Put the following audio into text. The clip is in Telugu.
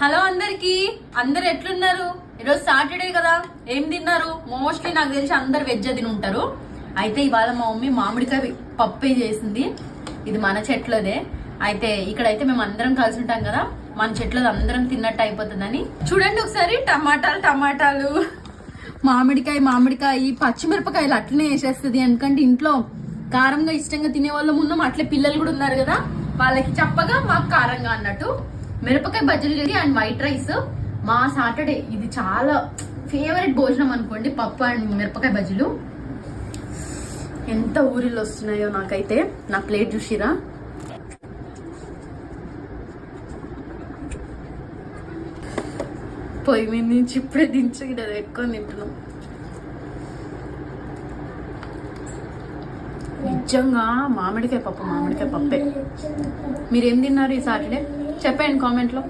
హలో అందరికి, అందరు ఎట్లున్నారు? ఈరోజు సాటర్డే కదా, ఏం తిన్నారు? మోస్ట్లీ నాకు తెలిసి అందరు వెజ్ తిని ఉంటారు. అయితే ఇవాళ మా మమ్మీ మామిడికాయ పప్పే చేసింది. ఇది మన చెట్లదే. అయితే ఇక్కడైతే మేము అందరం కలిసి ఉంటాం కదా, మన చెట్లది అందరం తిన్నట్టు అయిపోతుందని. చూడండి ఒకసారి, టమాటాలు మామిడికాయ పచ్చిమిరపకాయలు అట్లనే వేసేస్తుంది. ఎందుకంటే ఇంట్లో కారంగా ఇష్టంగా తినే వాళ్ళం ఉన్నాం, అట్లే పిల్లలు కూడా ఉన్నారు కదా, వాళ్ళకి చప్పగా మాకు కారంగా అన్నట్టు. మిరపకాయ బజ్జీలు చేసి అండ్ వైట్ రైస్. మా సాటర్డే ఇది చాలా ఫేవరెట్ భోజనం అనుకోండి, పప్పు అండ్ మిరపకాయ బజ్జీలు. ఎంత ఊరిలో వస్తున్నాయో నాకైతే. నా ప్లేట్ చూసిరా, పొయ్యి మీద నుంచి ఇప్పుడే దించి ఎక్కువ తింటున్నాం. నిజంగా మామిడికాయ పప్పే. మీరేం తిన్నారు ఈ సాటర్డే? చెప్పండి కామెంట్లో.